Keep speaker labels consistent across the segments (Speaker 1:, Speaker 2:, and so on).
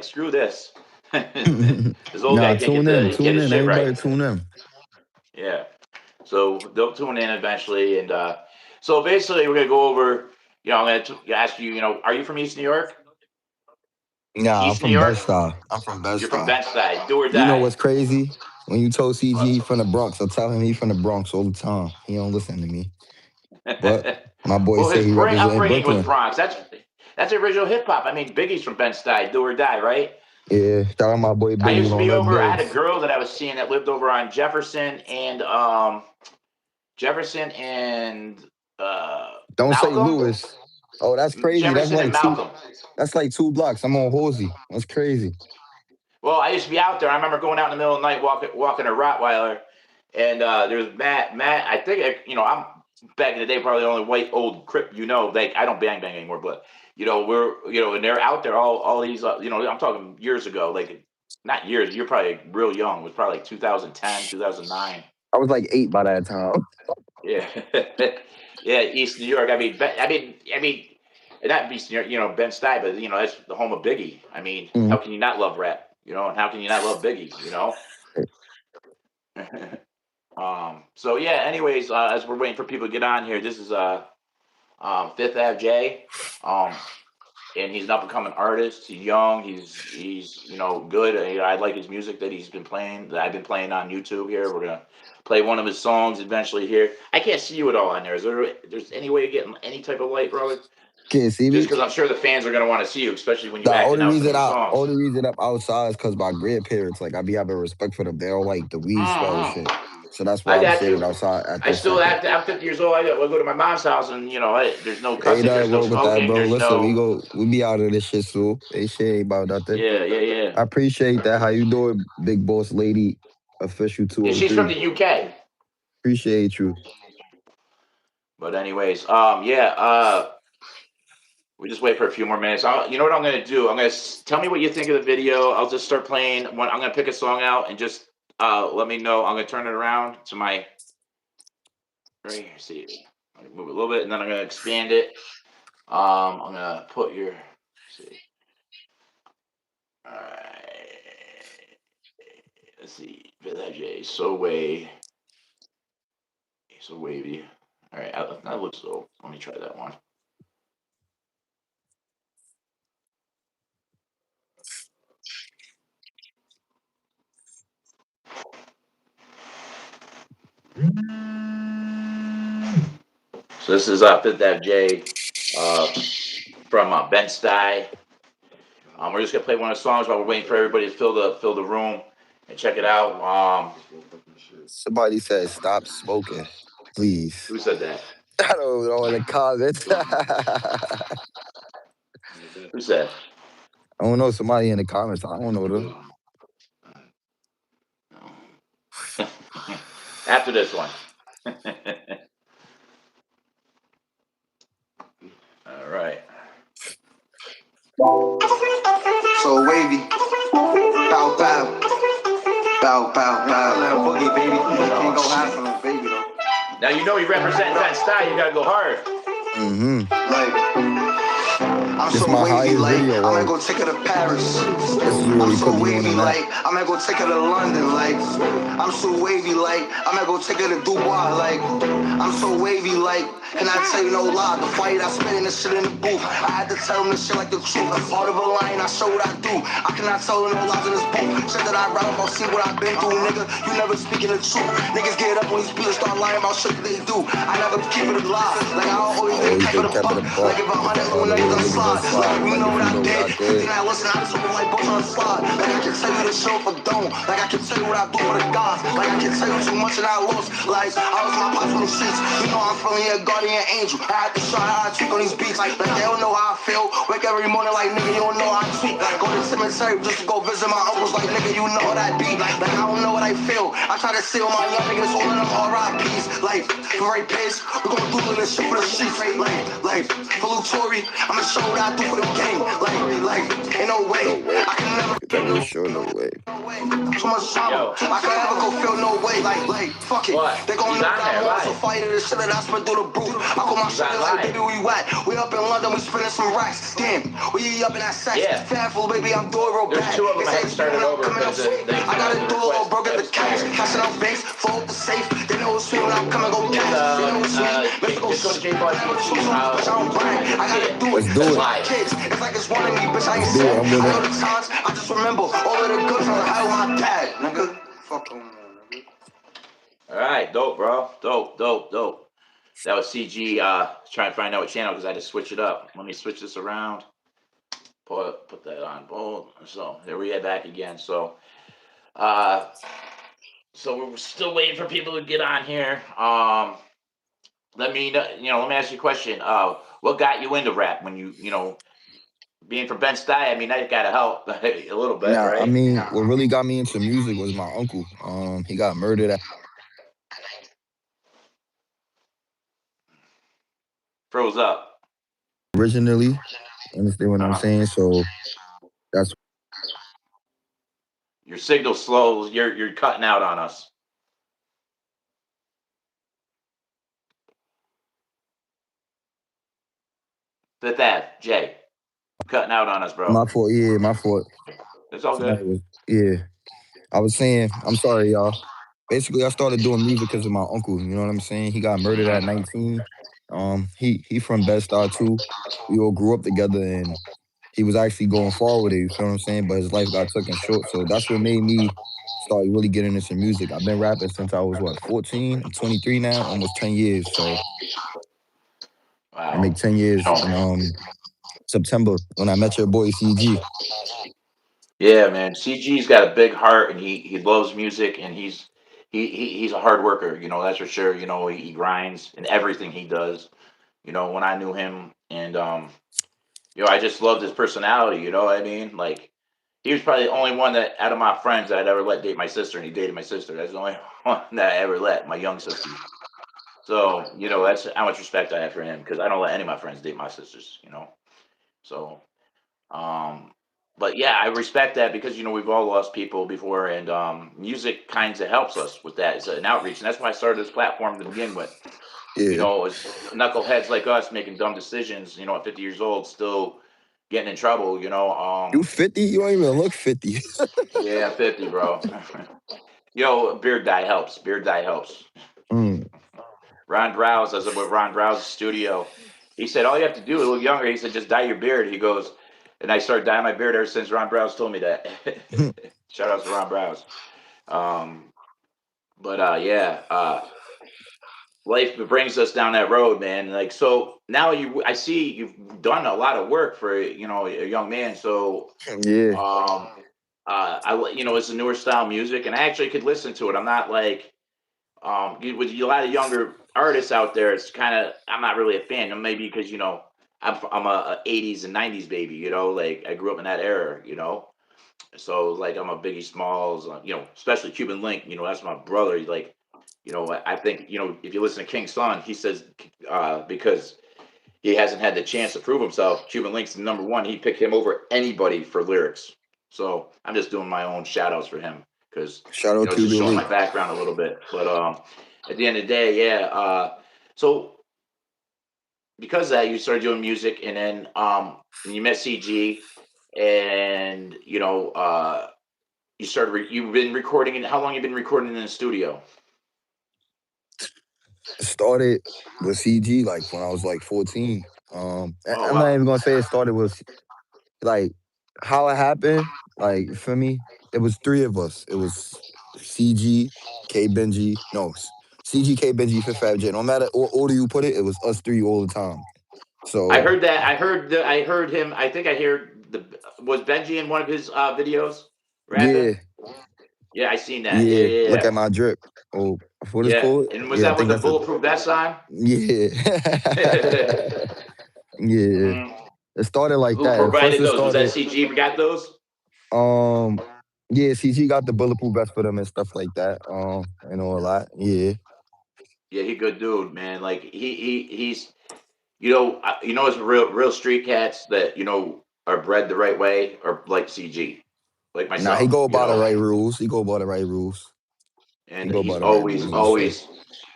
Speaker 1: like, screw this. This old guy
Speaker 2: Nah,
Speaker 1: can't get
Speaker 2: tune
Speaker 1: his
Speaker 2: in.
Speaker 1: shit
Speaker 2: Everybody
Speaker 1: right.
Speaker 2: tune in.
Speaker 1: Yeah. So they'll tune in eventually, and so basically we're gonna go over. I'm gonna ask you. Are you from East New York?
Speaker 2: Nah, I'm
Speaker 1: East New
Speaker 2: from
Speaker 1: York?
Speaker 2: Bed-Stuy. I'm from
Speaker 1: You're from
Speaker 2: Bed-Stuy.
Speaker 1: Bed-Stuy, do or
Speaker 2: You know
Speaker 1: die.
Speaker 2: what's crazy? When you told CG
Speaker 1: Well,
Speaker 2: he from the Bronx, I tell him he from the Bronx all the time. He don't listen to me. But my boy
Speaker 1: well,
Speaker 2: say
Speaker 1: his
Speaker 2: he representing
Speaker 1: upbringing was
Speaker 2: Brooklyn.
Speaker 1: Bronx. That's original hip hop. I mean, Biggie's from Bed-Stuy, do or die, right?
Speaker 2: Yeah, shout out my boy
Speaker 1: I
Speaker 2: Biggie,
Speaker 1: used to
Speaker 2: don't
Speaker 1: be
Speaker 2: let
Speaker 1: over. I had a
Speaker 2: bills.
Speaker 1: girl that I was seeing that lived over on Jefferson and
Speaker 2: Don't say
Speaker 1: Malcolm.
Speaker 2: Lewis. Oh, that's crazy.
Speaker 1: Jefferson and Malcolm.
Speaker 2: That's like 2 blocks. I'm on Halsey. That's crazy.
Speaker 1: Well, I used to be out there. I remember going out in the middle of the night walking a Rottweiler, and there was Matt. I think I'm back in the day probably the only white old crip. Like I don't bang anymore, but we're and they're out there all these I'm talking years ago, like not years. You're probably real young. It was probably like 2010, 2009.
Speaker 2: I was like 8 by that time.
Speaker 1: Yeah, yeah, East New York. Not East New York. Ben-Stuy, but that's the home of Biggie. I mean, how
Speaker 2: Mhm.
Speaker 1: can you not love rap? And how can you not love Biggie? So yeah. Anyways, as we're waiting for people to get on here, this is Fifth Ave Jay. And he's an up and coming artist. He's young. He's good. I like his music that he's been playing. That I've been playing on YouTube here. We're gonna play one of his songs eventually here. I can't see you at all on there. There's any way of getting any type of light, brother?
Speaker 2: Can't see
Speaker 1: Just
Speaker 2: me.
Speaker 1: because I'm sure the fans are gonna want to see you, especially when
Speaker 2: The
Speaker 1: you acting out some of your songs.
Speaker 2: only reason I'm outside is because my grandparents, like, I be having respect for them. They don't like the weed smell and shit.
Speaker 1: Hmm.
Speaker 2: So that's why
Speaker 1: I
Speaker 2: I'm
Speaker 1: got
Speaker 2: standing
Speaker 1: you.
Speaker 2: outside at
Speaker 1: I
Speaker 2: this
Speaker 1: still
Speaker 2: second.
Speaker 1: act. I'm 50 years old. I go to my mom's house, and there's no
Speaker 2: Ain't
Speaker 1: cussing, there's
Speaker 2: nothing
Speaker 1: no
Speaker 2: wrong with that,
Speaker 1: smoking,
Speaker 2: bro.
Speaker 1: there's
Speaker 2: Listen,
Speaker 1: no.
Speaker 2: we be out of this shit soon. Ain't shit ain't about nothing.
Speaker 1: Yeah, yeah, yeah.
Speaker 2: I appreciate that. How you doing, big boss lady, official
Speaker 1: Yeah, she's from
Speaker 2: 203?
Speaker 1: the UK.
Speaker 2: Appreciate you.
Speaker 1: But anyways, yeah. We just wait for a few more minutes. You know what I'm gonna do? I'm gonna tell me what you think of the video. I'll just start playing. I'm gonna pick a song out and just let me know. I'm gonna turn it around to my right here. See, move it a little bit, and then I'm gonna expand it. I'm gonna put your. See, all right. Let's see. Village so wavy. All right, that looks so. Let me try that one. So this is Fifth Ave J uh, from Ben Stye. We're just gonna play one of the songs while we're waiting for everybody to fill the room and check it out.
Speaker 2: Somebody said stop smoking, please.
Speaker 1: Who said that?
Speaker 2: I don't know in the comments.
Speaker 1: Who said?
Speaker 2: I don't know somebody in the comments. I don't know them.
Speaker 1: After this one. All right.
Speaker 3: So wavy, bow bow, bow bow bow. Little boogie baby, can't go high from the baby though.
Speaker 1: Now you represent that style. You gotta go hard.
Speaker 2: Mm-hmm.
Speaker 3: Like I'm
Speaker 2: This
Speaker 3: so
Speaker 2: my
Speaker 3: wavy,
Speaker 2: highest
Speaker 3: like
Speaker 2: video,
Speaker 3: I might
Speaker 2: right?
Speaker 3: go take her to Paris.
Speaker 2: This is
Speaker 3: I'm
Speaker 2: really
Speaker 3: so
Speaker 2: put me on the
Speaker 3: wavy,
Speaker 2: map.
Speaker 3: like I might go take her to London. Like I'm so wavy, like I might go take her to Dubai. Like I'm so wavy, like can I tell you no lie? The fight I spit in this shit in the booth. I had to tell them this shit like the truth. Part of a line, I show what I do. I cannot tell no lies in this booth. Shit that I rap about, see what I've been through, nigga. You never speaking the truth. Niggas get up when these people start lying about shit that they do. I never keep it alive. Like I always been
Speaker 2: Always
Speaker 3: kept
Speaker 2: been
Speaker 3: it a
Speaker 2: kept in
Speaker 3: buck.
Speaker 2: a buck.
Speaker 3: Like if a
Speaker 2: If
Speaker 3: hundred
Speaker 2: a
Speaker 3: little
Speaker 2: hundred
Speaker 3: niggas
Speaker 2: little
Speaker 3: done
Speaker 2: niggas done
Speaker 3: slide. Like
Speaker 2: slide,
Speaker 3: you
Speaker 2: like
Speaker 3: know
Speaker 2: if
Speaker 3: what
Speaker 2: you
Speaker 3: I
Speaker 2: know what
Speaker 3: did.
Speaker 2: I
Speaker 3: If they
Speaker 2: did.
Speaker 3: not listen, I just open like books on the slide. Like I can tell you the show for don't. Like I can tell you what I do for the gods. Like I can tell you too much and I lost. Like I was my pops on the streets. You know I'm feeling a guardian angel. I had to try how I tweak on these beats. Like they don't know how I feel. Wake every morning like nigga, you don't know how I tweak. Go to the cemetery just to go visit my uncles. Like nigga, you know what I be. Like I don't know what I feel. I try to seal my young niggas, all of them RIPs. Like very pissed. We gon' do this shit for the streets. Like for Luke Tory, I'ma show what I do for the game. Like ain't no way.
Speaker 2: No way.
Speaker 3: I can
Speaker 2: Get that real short, no way.
Speaker 3: Too much trauma. I can't ever go feel no way. Like, fuck it.
Speaker 1: What?
Speaker 3: They gon'
Speaker 1: He's
Speaker 3: know
Speaker 1: on
Speaker 3: that
Speaker 1: there,
Speaker 3: I'm on
Speaker 1: live.
Speaker 3: some fire. This shit that I spread through the roof. I call my
Speaker 1: He's
Speaker 3: shit
Speaker 1: on
Speaker 3: like,
Speaker 1: live.
Speaker 3: baby, we whack. We up in London, we spinning some racks. Damn, we up in that sack.
Speaker 1: Yeah.
Speaker 3: Fatful, baby, I'm doing real
Speaker 1: There's
Speaker 3: bad.
Speaker 1: two of them
Speaker 3: They
Speaker 1: I
Speaker 3: say
Speaker 1: had to start it
Speaker 3: when I'm
Speaker 1: over
Speaker 3: coming up
Speaker 1: because
Speaker 3: sweet.
Speaker 1: they
Speaker 3: I gotta
Speaker 1: the
Speaker 3: do a little
Speaker 1: request
Speaker 3: bro, get the cash.
Speaker 1: expired.
Speaker 3: Cashing out banks, fold up the safe. They know it's me when I'm coming, go
Speaker 1: Just
Speaker 3: cash. They know it's me. Let's go
Speaker 1: just go to
Speaker 3: shit.
Speaker 1: Jboss
Speaker 3: Never
Speaker 1: Ent
Speaker 3: choose on, bitch, I don't
Speaker 1: YouTube
Speaker 3: brag.
Speaker 1: and you'll
Speaker 3: I
Speaker 1: see
Speaker 3: gotta
Speaker 1: it.
Speaker 3: do
Speaker 2: Let's
Speaker 3: it.
Speaker 2: do
Speaker 3: That's
Speaker 2: it.
Speaker 3: why kids. It's like it's one of me, bitch, I
Speaker 2: Let's
Speaker 3: ain't
Speaker 2: do it.
Speaker 3: sad.
Speaker 2: I'm with
Speaker 3: I
Speaker 2: it.
Speaker 3: know the times, I just remember all of the good times I had with my dad, nigga. Fuck on, nigga.
Speaker 1: All right, dope, bro. Dope. That was CG trying to find out what channel because I had to switch it up. Let me switch this around. Put that on bold. So there we are back again. So we're still waiting for people to get on here. Let me let me ask you a question. What got you into rap when you being from Ben Stuy? I mean, that gotta help a little bit,
Speaker 2: Now, I
Speaker 1: right?
Speaker 2: mean, what really got me into music was my uncle. He got murdered
Speaker 1: Froze up.
Speaker 2: originally. Understand what I'm
Speaker 1: Uh-huh.
Speaker 2: saying? So that's
Speaker 1: Your signal slows. You're cutting out on us. Fifth Ave, Jay, cutting out on us, bro.
Speaker 2: my fault. Yeah, my fault.
Speaker 1: It's all good.
Speaker 2: Somebody was, yeah. I was saying, I'm sorry, y'all. Basically, I started doing music because of my uncle. You know what I'm saying? He got murdered at
Speaker 1: Mhm.
Speaker 2: 19. He from Bed-Stuy too. We all grew up together, and he was actually going forward with it. You feel what I'm saying? But his life got taken short, so that's what made me start really getting into music. I've been rapping since I was 14. I'm 23 now, almost 10 years. So I
Speaker 1: Wow.
Speaker 2: make 10 years in September when I met your boy CG.
Speaker 1: Yeah, man. CG's got a big heart, and he loves music, and he's a hard worker. That's for sure. He grinds in everything he does. When I knew him, and I just loved his personality. You know what I mean? Like he was probably the only one that out of my friends that I'd ever let date my sister, and he dated my sister. That's the only one that I ever let, my young sisters. So that's how much respect I have for him because I don't let any of my friends date my sisters. So um, but yeah, I respect that because we've all lost people before, and music kind of helps us with that. It's an outreach, and that's why I started this platform to begin with.
Speaker 2: Yeah.
Speaker 1: It's knuckleheads like us making dumb decisions. At 50 years old, still getting in trouble.
Speaker 2: You 50? You don't even look 50.
Speaker 1: Yeah, 50, bro. Beard dye helps. Beard dye helps.
Speaker 2: Mm.
Speaker 1: Ron Browse, I was with Ron Browse's studio. He said, all you have to do, a little younger, he said, just dye your beard. He goes, and I started dyeing my beard ever since Ron Browse told me that. Shout out to Ron Browse. Um, but yeah, life brings us down that road, man. Like, so now I see you've done a lot of work for, a young man. So,
Speaker 2: Yeah.
Speaker 1: it's a newer style music and I actually could listen to it. I'm not like, with a lot of younger artists out there, it's kind of I'm not really a fan. Maybe because I'm a 80s and 90s baby. Like I grew up in that era. So like I'm a Biggie Smalls. Especially Cuban Link. That's my brother. Like, I think if you listen to King's Son, he says because he hasn't had the chance to prove himself. Cuban Link's the number one. He picked him over anybody for lyrics. So I'm just doing my own shout outs for him because
Speaker 2: Shout out
Speaker 1: just
Speaker 2: Cuban
Speaker 1: showing my
Speaker 2: Link.
Speaker 1: background a little bit. But at the end of the day, yeah. So because of that, you started doing music, and then you met CG, and you've been recording. And how long you been recording in the studio?
Speaker 2: Started with CG like when I was like 14.
Speaker 1: Oh
Speaker 2: I'm not
Speaker 1: wow.
Speaker 2: even gonna say it started with like how it happened. Like for me, it was three of us. It was CG, K Benji, no, CG, K Benji, Fifth Ave Jay. No matter what order you put it, it was us three all the time.
Speaker 1: I
Speaker 2: So
Speaker 1: heard that. I heard him. I think I heard the was Benji in one of his videos rapping.
Speaker 2: yeah,
Speaker 1: Yeah, I seen that. Yeah,
Speaker 2: yeah.
Speaker 1: yeah,
Speaker 2: Look
Speaker 1: yeah.
Speaker 2: at my drip. Oh, what is it
Speaker 1: Yeah.
Speaker 2: called?
Speaker 1: And was
Speaker 2: Yeah, I
Speaker 1: that with
Speaker 2: think
Speaker 1: the
Speaker 2: that's a
Speaker 1: bulletproof vest on?
Speaker 2: yeah. Yeah.
Speaker 1: Mm.
Speaker 2: It started like
Speaker 1: Who
Speaker 2: that. At first
Speaker 1: provided
Speaker 2: it
Speaker 1: those? Was that
Speaker 2: started
Speaker 1: CG got those?
Speaker 2: um yeah, CG got the bulletproof vest for them and stuff like that. I know a lot. Yeah.
Speaker 1: Yeah, he good dude, man. Like he's it's real street cats that are bred the right way or like CG. like
Speaker 2: Nah, he
Speaker 1: myself,
Speaker 2: go
Speaker 1: you
Speaker 2: by the
Speaker 1: know.
Speaker 2: right rules. He go by the right rules. He
Speaker 1: And
Speaker 2: go
Speaker 1: he's
Speaker 2: by the right
Speaker 1: always
Speaker 2: rules and shit.
Speaker 1: always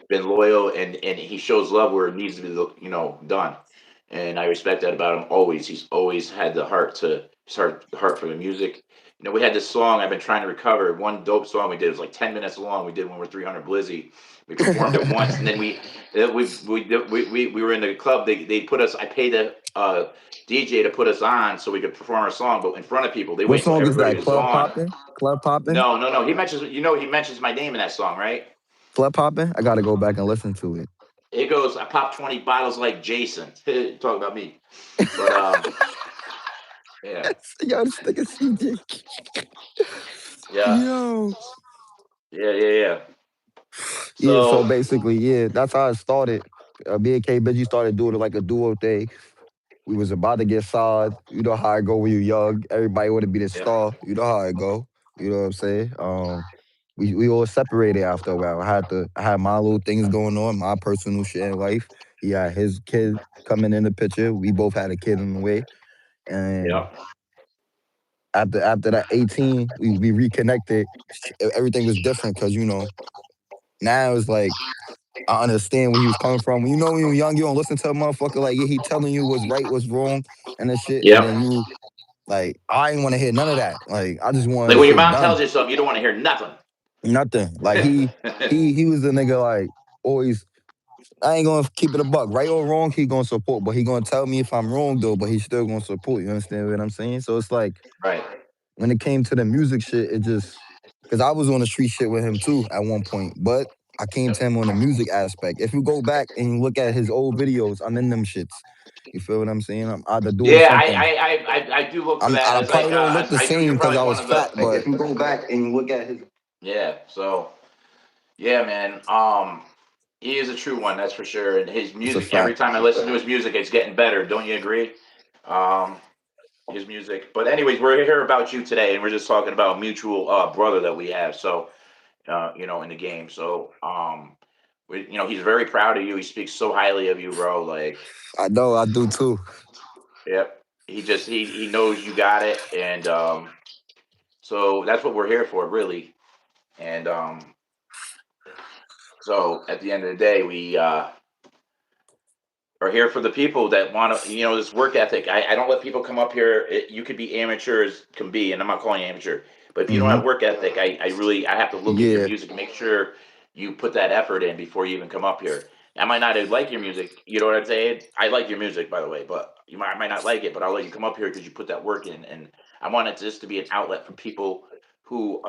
Speaker 1: been loyal, and he shows love where it needs to be, done. And I respect that about him always. He's always had the heart to start the heart for the music. We had this song I've been trying to recover. One dope song we did, it was like 10 minutes long. We did when we were 300 Blizzy. We performed it once, and then we were in the club. They put us. I paid the DJ to put us on so we could perform our song, but in front of people. They
Speaker 2: What
Speaker 1: waited until
Speaker 2: song is
Speaker 1: everybody
Speaker 2: that?
Speaker 1: was
Speaker 2: Club
Speaker 1: gone.
Speaker 2: popping? Club popping?
Speaker 1: No, no, no. He mentions my name in that song, right?
Speaker 2: Club popping? I gotta go back and listen to it.
Speaker 1: It goes, I popped 20 bottles like Jason. Talk about me. But yeah,
Speaker 2: Yo, this nigga CJ.
Speaker 1: yeah,
Speaker 2: Yo.
Speaker 1: yeah, yeah, yeah.
Speaker 2: Yeah, so
Speaker 1: So
Speaker 2: basically, yeah, that's how it started. Me and K Benji started doing it like a duo thing. We was about to get signed. You know how it go when you young. Everybody want to be the
Speaker 1: yeah,
Speaker 2: star. You know how it go. You know what I'm saying? We all separated after a while. I had my little things going on, my personal shit in life. He had his kid coming in the picture. We both had a kid in the way. And
Speaker 1: yeah,
Speaker 2: after that 18, we reconnected. Everything was different because now it's like I understand where he was coming from. When you're young, you don't listen to a motherfucker like yeah, he telling you what's right, what's wrong, and that shit, and
Speaker 1: yeah.
Speaker 2: then you like I ain't want to hear none of that. Like I just wanted
Speaker 1: Like
Speaker 2: the
Speaker 1: when your
Speaker 2: shit
Speaker 1: mom tells
Speaker 2: done.
Speaker 1: you something, you don't want to hear nothing.
Speaker 2: Nothing. Like he was the nigga like always. I ain't gonna keep it a buck, right or wrong. He gonna support, but he gonna tell me if I'm wrong though. But he still gonna support. You understand what I'm saying? So it's like
Speaker 1: Right.
Speaker 2: when it came to the music shit, it just because I was on the street shit with him too at one point, but I came to him on the music aspect. If you go back and you look at his old videos, I'm in them shits. You feel what I'm saying? I'm either doing
Speaker 1: Yeah,
Speaker 2: something.
Speaker 1: I do look for that.
Speaker 2: I
Speaker 1: As like
Speaker 2: probably don't look the
Speaker 1: I knew you're
Speaker 2: same because
Speaker 1: probably
Speaker 2: I
Speaker 1: one
Speaker 2: was
Speaker 1: of the
Speaker 2: fat,
Speaker 3: Like
Speaker 2: but
Speaker 3: if you go back and you look at his
Speaker 1: yeah. So yeah, man. He is a true one, that's for sure. And his
Speaker 2: it's a
Speaker 1: music, every
Speaker 2: fact.
Speaker 1: time I listen to his music, it's getting better. Don't you agree? Um, his music. But anyways, we're here about you today, and we're just talking about a mutual brother that we have. So in the game. So he's very proud of you. He speaks so highly of you, bro. Like,
Speaker 2: I know I do too.
Speaker 1: yep. He knows you got it, and so that's what we're here for, really. And so at the end of the day, we are here for the people that want to, this work ethic. I don't let people come up here. You could be amateur as can be, and I'm not calling you amateur, but if you don't
Speaker 2: Hmm.
Speaker 1: have work ethic, I have to look at your
Speaker 2: Yeah.
Speaker 1: music and make sure you put that effort in before you even come up here. I might not like your music, you know what I'm saying? I like your music, by the way, but I might not like it, but I'll let you come up here because you put that work in. And I want it just to be an outlet for people who,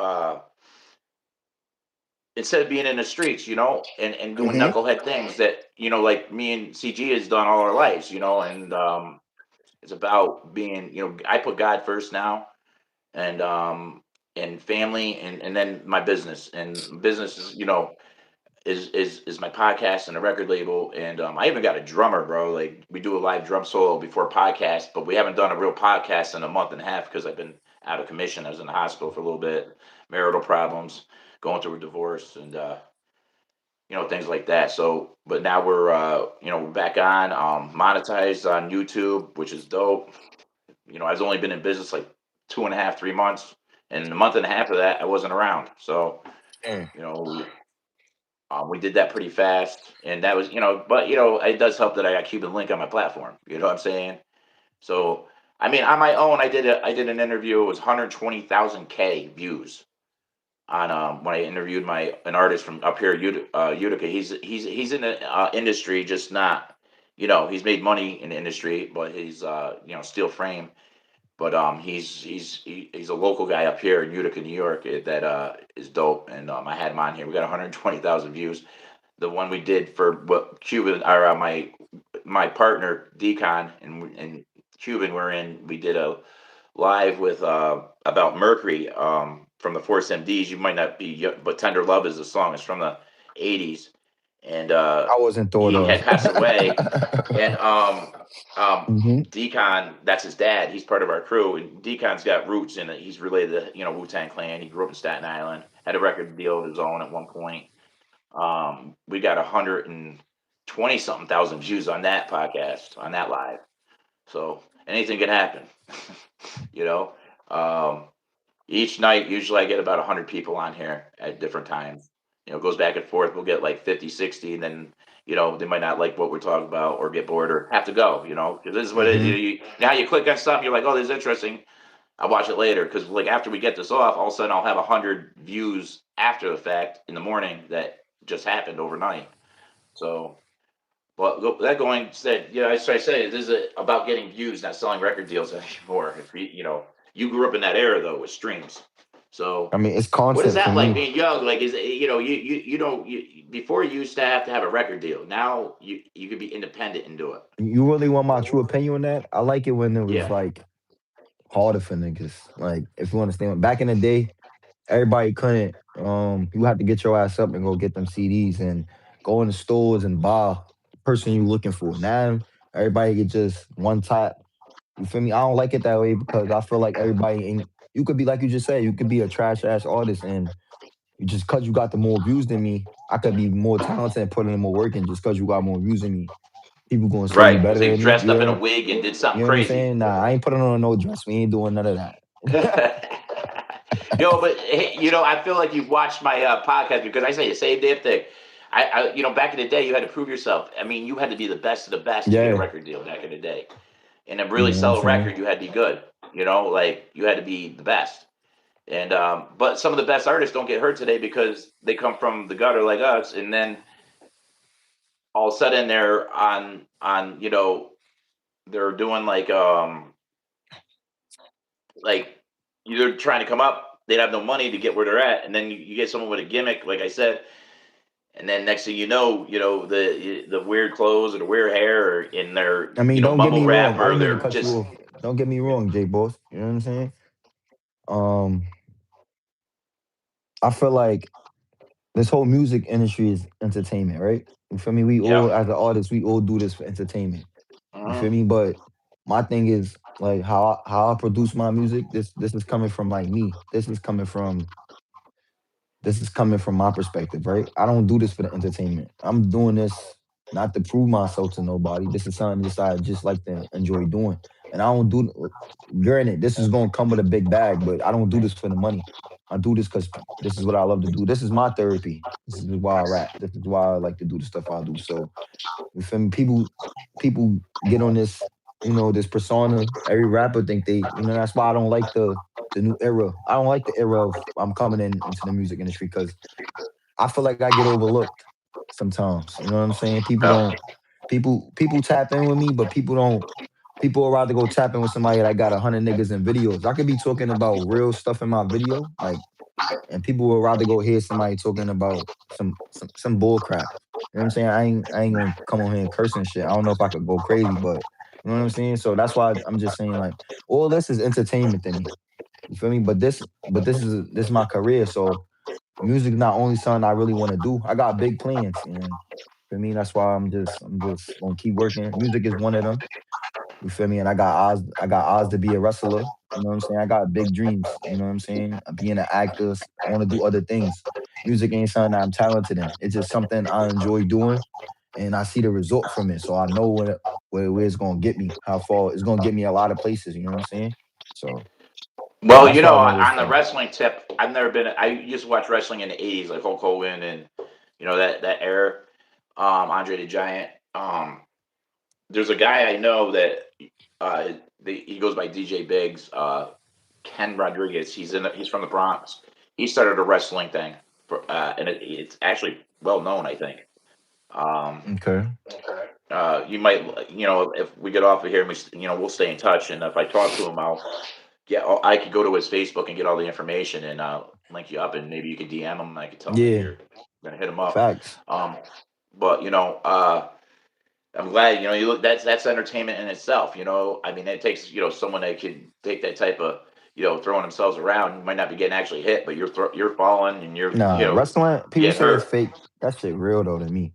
Speaker 1: instead of being in the streets, and doing
Speaker 2: Hmm.
Speaker 1: knucklehead things that, like me and CG has done all our lives, and it's about being, I put God first now, and family, and then my business. And business is, is my podcast and a record label. And I even got a drummer, bro. Like we do a live drum solo before podcast, but we haven't done a real podcast in a month and a half because I've been out of commission. I was in the hospital for a little bit, marital problems, going through a divorce, and things like that. So, but now we're back on, monetized on YouTube, which is dope. I've only been in business like 2.5, 3 months, and a month and a half of that I wasn't around. So,
Speaker 2: Mm.
Speaker 1: you know, we did that pretty fast, and that was, but it does help that I got Cuban Link on my platform. You know what I'm saying? So, I mean, on my own, I did an interview. It was 120,000 K views on when I interviewed an artist from up here, Utica. He's in the industry, just not, he's made money in the industry, but he's steel frame. But he's a local guy up here in Utica, New York, that is dope. And I had him on here. We got 120,000 views. The one we did for what Cuban, or my partner Decon and Cuban were in. We did a live with about Mercury, from the Force MDs. You might not be, but Tender Love is the song. It's from the '80s, and
Speaker 2: I wasn't thought
Speaker 1: he
Speaker 2: of.
Speaker 1: had passed away. And
Speaker 2: Hmm.
Speaker 1: Decon, that's his dad. He's part of our crew, and Decon's got roots in it. He's related to Wu Tang Clan. He grew up in Staten Island. Had a record deal of his own at one point. We got 120 something thousand views on that podcast, on that live. So anything can happen, you know. Um, Each night, usually I get about 100 people on here at different times. It goes back and forth. We'll get like 50, 60, and then, they might not like what we're talking about or get bored or have to go, 'cause this is what it is.
Speaker 2: Hmm.
Speaker 1: Now you click on something, you're like, oh, this is interesting. I'll watch it later. Because, like, after we get this off, all of a sudden I'll have 100 views after the fact in the morning that just happened overnight. So, but that going said, as I say, this is about getting views, not selling record deals anymore. If you grew up in that era though with streams. So,
Speaker 2: I mean, it's
Speaker 1: what is
Speaker 2: content for
Speaker 1: that like
Speaker 2: me.
Speaker 1: being young? Like, is it, you don't before you used to have a record deal. Now you could be independent and do it.
Speaker 2: You really want my true opinion on that? I like it when it was
Speaker 1: Yeah.
Speaker 2: like harder for niggas. Like, if you understand, back in the day, everybody couldn't. You had to get your ass up and go get them CDs and go in the stores and buy the person you looking for. Now everybody get just one tap. You feel me? I don't like it that way because I feel like everybody ain't. You could be like you just said. You could be a trash ass artist, and you just cause you got the more views than me, I could be more talented and put in more work. And just cause you got more views than me, people gonna say you
Speaker 1: Right.
Speaker 2: better
Speaker 1: So you
Speaker 2: than me.
Speaker 1: dressed up in a wig and did something
Speaker 2: You know what I'm
Speaker 1: crazy.
Speaker 2: saying? Nah, I ain't putting on no dress. We ain't doing none of that.
Speaker 1: But hey, I feel like you've watched my podcast because I say the same damn thing. Back in the day, you had to prove yourself. I mean, you had to be the best of the best to get a
Speaker 2: Yeah,
Speaker 1: record deal back in the day, and to
Speaker 2: you
Speaker 1: really
Speaker 2: know what I'm
Speaker 1: sell a
Speaker 2: saying?
Speaker 1: record, you had to be good. Like you had to be the best. And but some of the best artists don't get heard today because they come from the gutter like us, and then all of a sudden they're on they're doing like you're trying to come up, they'd have no money to get where they're at, and then you get someone with a gimmick, like I said, and then next thing the weird clothes or the weird hair or in their
Speaker 2: I mean, don't get
Speaker 1: mumble
Speaker 2: me
Speaker 1: rap
Speaker 2: wrong. I
Speaker 1: or
Speaker 2: didn't mean to
Speaker 1: they're
Speaker 2: cut you
Speaker 1: just
Speaker 2: off. Don't get me wrong, J Boss. You know what I'm saying? Um, I feel like this whole music industry is entertainment, right? You feel me? We
Speaker 1: yeah.
Speaker 2: all, as an artist, we all do this for entertainment. You
Speaker 1: Mhm.
Speaker 2: feel me? But my thing is like how I produce my music. This is coming from like me. This is coming from my perspective, right? I don't do this for the entertainment. I'm doing this not to prove myself to nobody. This is something just I just like to enjoy doing. And I don't do. Granted, this is gonna come with a big bag, but I don't do this for the money. I do this because this is what I love to do. This is my therapy. This is why I rap. This is why I like to do the stuff I do. So you feel me? People get on this persona. Every rapper think that's why I don't like the new era. I don't like the era of I'm coming into the music industry because I feel like I get overlooked sometimes. You know what I'm saying? People
Speaker 1: Yeah.
Speaker 2: don't people tap in with me, but people would rather go tap in with somebody that got 100 niggas in videos. I could be talking about real stuff in my video, like, and people would rather go hear somebody talking about some bull crap. You know what I'm saying? I ain't gonna come on here and curse and shit. I don't know if I could go crazy, but you know what I'm saying? So that's why I'm just saying like all this is entertainment to me. You feel me? But this is my career. So music not only something I really want to do. I got big plans, and for me, that's why I'm just gonna keep working. Music is one of them. You feel me? And I got eyes to be a wrestler. You know what I'm saying? I got big dreams. You know what I'm saying? Being an actor, I want to do other things. Music ain't something that I'm talented in. It's just something I enjoy doing, and I see the result from it. So I know where it's gonna get me. How far it's gonna get me a lot of places. You know what I'm saying? So
Speaker 1: Well,
Speaker 2: that's why I want to
Speaker 1: on the
Speaker 2: respond.
Speaker 1: wrestling tip, I've never been. I used to watch wrestling in the '80s, like Hulk Hogan and that era. Andre the Giant. There's a guy I know that uh, he goes by DJ Biggs. Ken Rodriguez. He's from the Bronx. He started a wrestling thing, and it's actually well known, I think. Um,
Speaker 2: Okay.
Speaker 1: you might, if we get off of here, and we'll stay in touch. And if I talk to him, I could go to his Facebook and get all the information and link you up, and maybe you could DM him. And I could tell him that
Speaker 2: Yeah.
Speaker 1: you're gonna hit him up.
Speaker 2: Facts.
Speaker 1: Um, but I'm glad you look. That's entertainment in itself. I mean, it takes someone that can take that type of throwing themselves around. You might not be getting actually hit, but you're falling and you're
Speaker 2: Nah, wrestling. People
Speaker 1: getting
Speaker 2: say it's
Speaker 1: hurt.
Speaker 2: fake. That shit real though to me.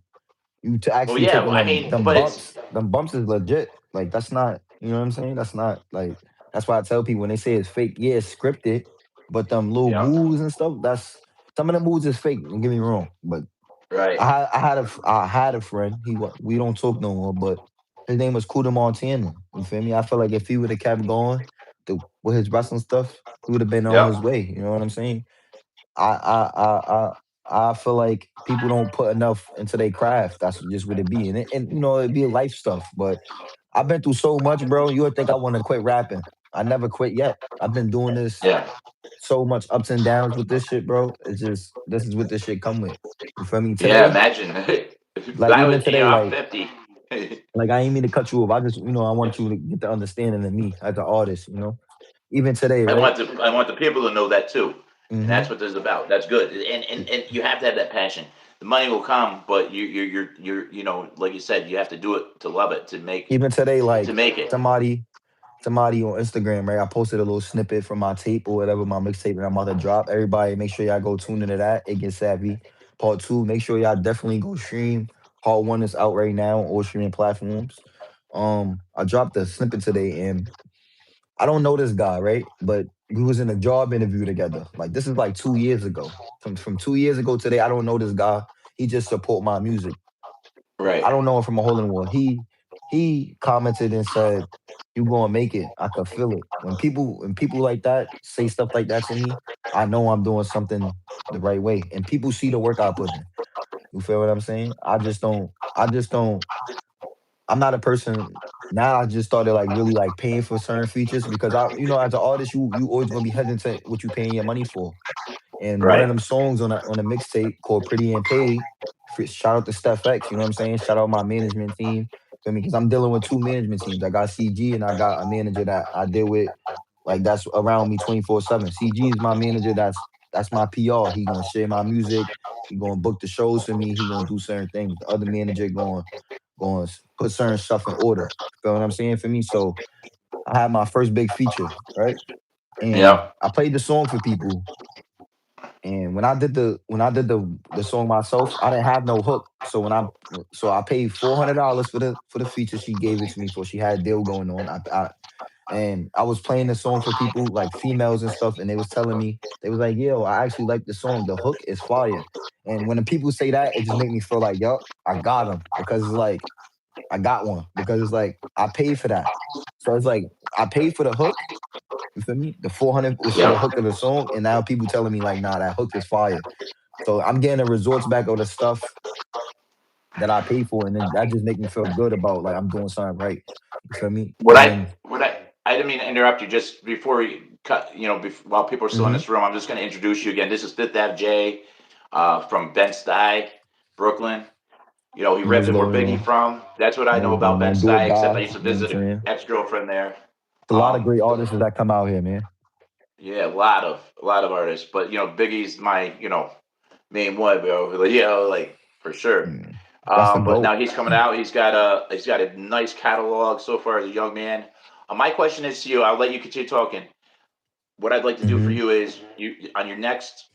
Speaker 2: You to
Speaker 1: Well,
Speaker 2: actually
Speaker 1: yeah.
Speaker 2: taking
Speaker 1: Well, I
Speaker 2: them
Speaker 1: mean,
Speaker 2: them
Speaker 1: but it's
Speaker 2: bumps. Them bumps is legit. Like that's not. You know what I'm saying? That's not like. That's why I tell people when they say it's fake. Yeah, it's scripted, but them little
Speaker 1: yeah,
Speaker 2: moves and stuff. That's some of the moves is fake. Don't get me wrong, but
Speaker 1: right.
Speaker 2: I had a friend. We don't talk no more, but his name was Kuda Montana. You feel me? I feel like if he would have kept going, the with his wrestling stuff, he would have been on his
Speaker 1: Yep.
Speaker 2: way. You know what I'm saying? I feel like people don't put enough into their craft. That's just what it be, and you know it'd be life stuff. But I've been through so much, bro. You would think I want to quit rapping. I never quit yet. I've been doing this
Speaker 1: Yeah.
Speaker 2: so much ups and downs with this shit, bro. It's just this is what this shit come with. You feel me?
Speaker 1: Yeah.
Speaker 2: Today,
Speaker 1: Imagine.
Speaker 2: like
Speaker 1: I
Speaker 2: even
Speaker 1: was.
Speaker 2: today,
Speaker 1: I'm
Speaker 2: like
Speaker 1: 50.
Speaker 2: I ain't mean to cut you off. I just I want you to get the understanding of me as an artist. Even today, right?
Speaker 1: I want the people to know that too, and that's
Speaker 2: hmm
Speaker 1: what this is about. That's good, and you have to have that passion. The money will come, but like you said, you have to do it to love it
Speaker 2: Even today,
Speaker 1: to
Speaker 2: like
Speaker 1: make it.
Speaker 2: somebody on Instagram, right? I posted a little snippet from my tape or whatever, my mixtape that I'm about to drop. Everybody, make sure y'all go tune into that. It gets savvy. Part two, make sure y'all definitely go stream. Part one is out right now on all streaming platforms. I dropped the snippet today, and I don't know this guy, right? But we was in a job interview together. Like this is like 2 years ago. From 2 years ago today, I don't know this guy. He just support my music.
Speaker 1: Right,
Speaker 2: I don't know him from a hole in the wall. He commented and said, "You gonna make it. I could feel it." When people like that say stuff like that to me, I know I'm doing something the right way. And people see the work I put in. You feel what I'm saying? I just don't. I'm not a person now. I just started like really like paying for certain features because as an artist, you always gonna be hesitant what you paying your money for. And one of
Speaker 1: right.
Speaker 2: them songs on a mixtape called Pretty and Paid, shout out to Steph X, you know what I'm saying? Shout out my management team. Feel me? Because I'm dealing with two management teams. I got CG and I got a manager that I deal with, like that's around me 24/7. CG is my manager, that's my PR. He gonna share my music, he gonna book the shows for me, he gonna do certain things. The other manager going to put certain stuff in order. Feel what I'm saying for me? So I had my first big feature, right? And
Speaker 1: Yep,
Speaker 2: I played the song for people, and when I did the song myself, I didn't have no hook. So I paid $400 for the feature she gave it to me for. She had a deal going on. And I was playing the song for people like females and stuff, and they was telling me they was like, "Yo, I actually like the song. The hook is fire." And when the people say that, it just make me feel like, "Yup, I got them," because it's like I got one because it's like I paid for that. So it's like I paid for the hook. You feel me? The 400 was for the hook
Speaker 1: yep.
Speaker 2: of the song, and now people telling me like, nah, that hook is fire. So I'm getting the resorts back of the stuff that I paid for, and then that just make me feel good about like I'm doing something right. You feel me?
Speaker 1: What
Speaker 2: And
Speaker 1: I
Speaker 2: then,
Speaker 1: what I didn't mean to interrupt you. Just before we cut, while people are still in
Speaker 2: hmm
Speaker 1: this room, I'm just going to introduce you again. This is Fifth Ave Jay, from Bed-Stuy, Brooklyn. He
Speaker 2: what's
Speaker 1: repping where
Speaker 2: going
Speaker 1: Biggie
Speaker 2: on?
Speaker 1: from. That's what I know
Speaker 2: What's
Speaker 1: about
Speaker 2: going on? Do or
Speaker 1: Bed-Stuy, except I
Speaker 2: die.
Speaker 1: used to
Speaker 2: You know what I'm
Speaker 1: visit an
Speaker 2: saying?
Speaker 1: ex-girlfriend there.
Speaker 2: It's a lot of great
Speaker 1: But
Speaker 2: artists that come out here, man.
Speaker 1: yeah, a lot of artists. But Biggie's my main one, bro. Like, like for sure.
Speaker 2: Mm. That's the
Speaker 1: But
Speaker 2: goat.
Speaker 1: now he's coming out. He's got a nice catalog so far as a young man. My question is to you. I'll let you continue talking. What I'd like to do for
Speaker 2: hmm
Speaker 1: you is you on your next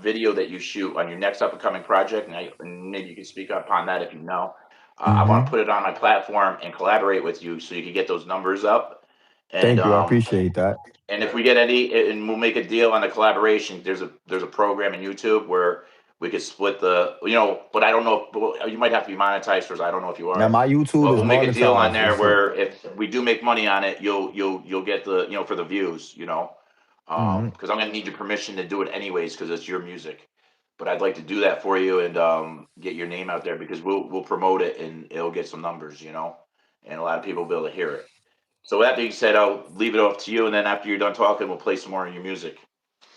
Speaker 1: video that you shoot on your next up and coming project, and maybe you can speak upon that if you know. I want to
Speaker 2: hmm
Speaker 1: put it on my platform and collaborate with you so you can get those numbers up. And
Speaker 2: Thank you. I
Speaker 1: um,
Speaker 2: appreciate that.
Speaker 1: and if we get any, and we'll make a deal on the collaboration. There's a program in YouTube where we could split but I don't know. But you might have to be monetized first. I don't know if you
Speaker 2: Now
Speaker 1: are,
Speaker 2: my YouTube
Speaker 1: but
Speaker 2: is
Speaker 1: we'll make a deal on
Speaker 2: monetized.
Speaker 1: there where if we do make money on it, you'll get the for the views.
Speaker 2: hmm
Speaker 1: Because I'm gonna need your permission to do it anyways because it's your music. But I'd like to do that for you and get your name out there because we'll promote it and it'll get some numbers. And a lot of people will be able to hear it. So with that being said, I'll leave it off to you, and then after you're done talking, we'll play some more of your music.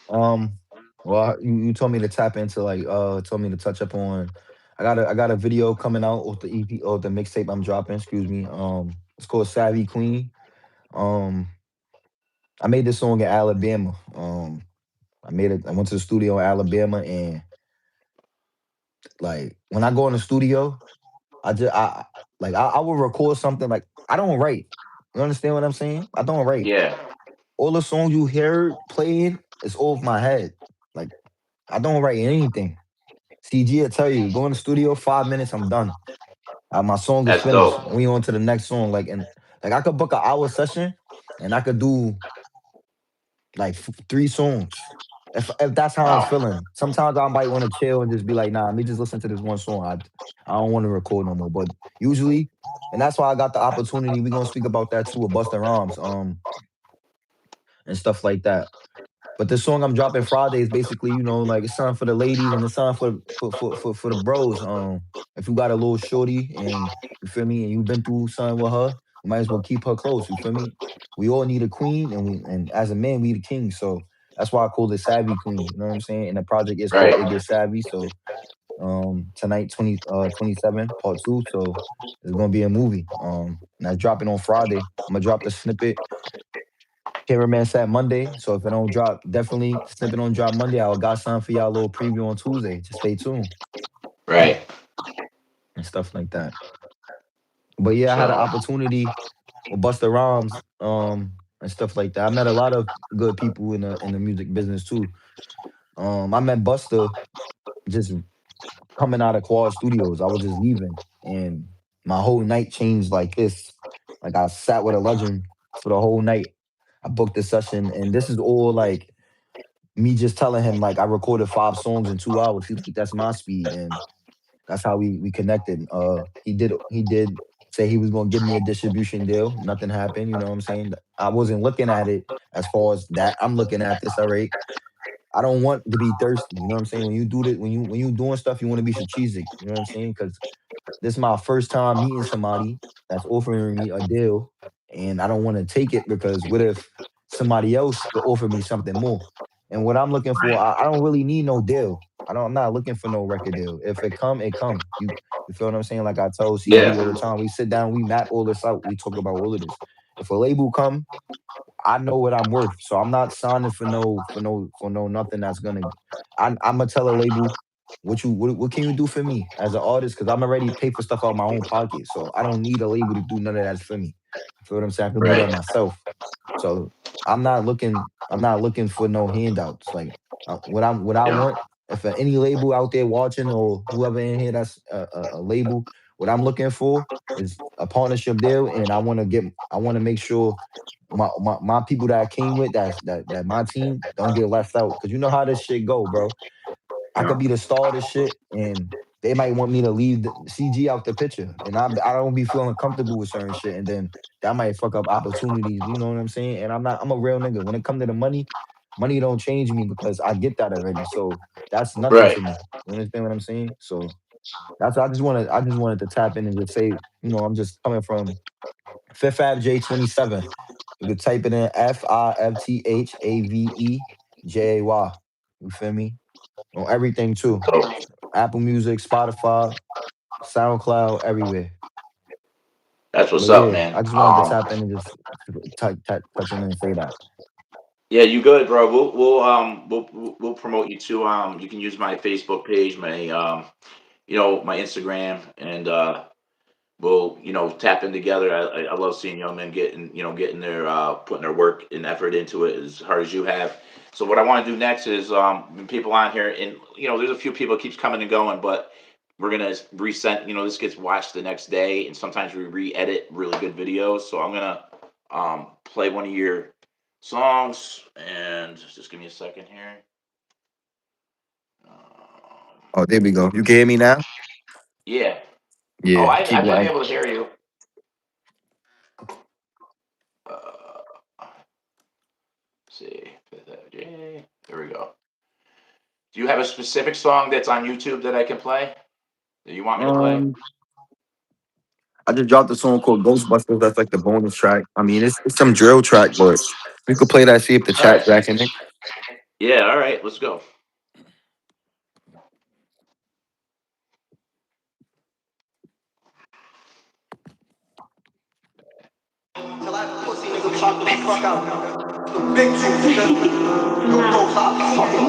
Speaker 2: Um, well, you told me to tap into like told me to touch up on. I got a video coming out with the EP or the mixtape I'm dropping. Excuse me. It's called Savvy Queen. Um, I made this song in Alabama. I made it. I went to the studio in Alabama, and like when I go in the studio, I will record something like I don't write. You understand what I'm saying? I don't write.
Speaker 1: Yeah,
Speaker 2: All the songs you hear playing is off my head. Like I don't write anything. CG will tell you, go in the studio, 5 minutes, I'm done. My song is
Speaker 1: that's
Speaker 2: finished.
Speaker 1: dope.
Speaker 2: We on to the next song. Like I could book an hour session and I could do like three songs. If that's how I'm
Speaker 1: Wow.
Speaker 2: feeling. Sometimes I might want to chill and just be like, nah, let me just listen to this one song. I don't want to record no more. But usually, and that's why I got the opportunity. We're gonna speak about that too with Busta Rhymes. and stuff like that. But the song I'm dropping Friday is basically, like it's something for the ladies and it's something for the bros. If you got a little shorty and you feel me, and you've been through something with her, you might as well keep her close. You feel me? We all need a queen, and as a man, we the king. So that's why I call it Savvy Queen. You know what I'm saying? And the project is called
Speaker 1: Right.
Speaker 2: It Gets Savvy. So tonight 27 part 2. So it's gonna be a movie. And that's dropping on Friday. I'm gonna drop the snippet. Cameraman said Monday, so if it don't drop, definitely snippet don't drop Monday. I got something for y'all, a little preview on Tuesday. Just stay tuned
Speaker 1: Right.
Speaker 2: and stuff like that. But yeah, I had an
Speaker 1: So
Speaker 2: opportunity with Busta Rhymes, and stuff like that. I met a lot of good people in the music business too. I met Busta just coming out of Quad Studios. I was just leaving, and my whole night changed like this. Like I sat with a legend for the whole night. I booked a session, and this is all like me just telling him like I recorded 5 songs in 2 hours. He's like, that's my speed, and that's how we connected. He did say he was gonna give me a distribution deal. Nothing happened. You know what I'm saying? I wasn't looking at it as far as that. I'm looking at this. All right. I don't want to be thirsty. You know what I'm saying? When you do this, when you doing stuff, you want to be strategic. You know what I'm saying? Because this is my first time meeting somebody that's offering me a deal, and I don't want to take it because what if somebody else could offer me something more? And what I'm looking for, I don't really need no deal. I'm not looking for no record deal. If it come, it come. You feel what I'm saying? Like I told CG
Speaker 1: yeah.
Speaker 2: all the time, we sit down, we map all this out, we talk about all of this. If a label come, I know what I'm worth, so I'm not signing for no nothing that's gonna. I'm gonna tell a label what can you do for me as an artist because I'm already paid for stuff out of my own pocket, so I don't need a label to do none of that for me. You feel what I'm saying? I can do that
Speaker 1: Right.
Speaker 2: myself. So I'm not looking for no handouts. Like what I
Speaker 1: Yeah.
Speaker 2: want. If any label out there watching or whoever in here that's a label, what I'm looking for is a partnership deal, and I want to make sure my people that I came with, that my team don't get left out. Cause you know how this shit go, bro. I
Speaker 1: Yeah.
Speaker 2: could be the star of this shit, and they might want me to leave the CG out the picture, and I don't be feeling comfortable with certain shit, and then that might fuck up opportunities. You know what I'm saying? And I'm a real nigga. When it come to the money, money don't change me because I get that already. So that's nothing
Speaker 1: Right.
Speaker 2: to me. You understand what I'm saying? So that's I just wanted to tap in and just say, I'm just coming from Fifth Ave J 27. You could type it in FIFTHAVEJAY. You feel me? On everything too.
Speaker 1: So
Speaker 2: Apple Music, Spotify, SoundCloud, everywhere.
Speaker 1: that's
Speaker 2: But
Speaker 1: what's up,
Speaker 2: yeah,
Speaker 1: man.
Speaker 2: I just wanted to tap in and just touch in and say that.
Speaker 1: Yeah, you good, bro. We'll promote you too. You can use my Facebook page, my my Instagram, and we'll tap in together. I love seeing young men getting their putting their work and effort into it as hard as you have. So what I want to do next is when people on here, and there's a few people keeps coming and going, but we're gonna resend. This gets watched the next day, and sometimes we re-edit really good videos. So I'm gonna play one of your songs, and just give me a second here.
Speaker 2: Oh, there we go. You can hear me now?
Speaker 1: Yeah. Oh,
Speaker 2: Yeah, keep
Speaker 1: I've been
Speaker 2: going.
Speaker 1: able to hear you. Uh, see. There we go. Do you have a specific song that's on YouTube that I can play? That you want me to play?
Speaker 2: Um, I just dropped a song called Ghostbusters. That's like the bonus track. I mean, it's some drill track, but we could play that. See if the
Speaker 1: All right.
Speaker 2: chat's backing it.
Speaker 1: Yeah. All right. Let's go.
Speaker 3: Till I pussy nigga chop the fuck out. The big two nigga. Yo, bro, stop fucking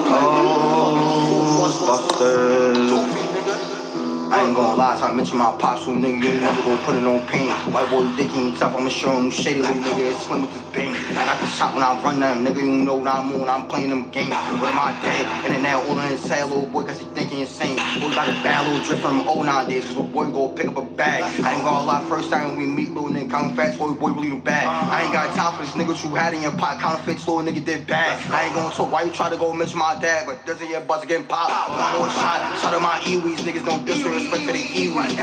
Speaker 3: Ghostbusters. I ain't gonna lie, so I mention my pops, so nigga, you never gon' put it on pain. White boy dick ain't tough, I'ma show him shady little nigga, it's slim with this bang. I got the shot when I run them, nigga, you know when I'm on, I'm playing them games. With my dad, and then that all in his sad little boy, cause he think he insane. Boy got a bad little drip from old nowadays, cause little boy go pick up a bag. I ain't gonna lie, first time we meet, little nigga, count fast, boy really the bag. I ain't got time for this nigga, what you had in your pot, counterfeits, little nigga did bad. I ain't gonna talk why you try to go mention my dad, but doesn't your buzz again pop? One more shot, shout out my E-Wees, niggas don't disrespect for the E-Wees.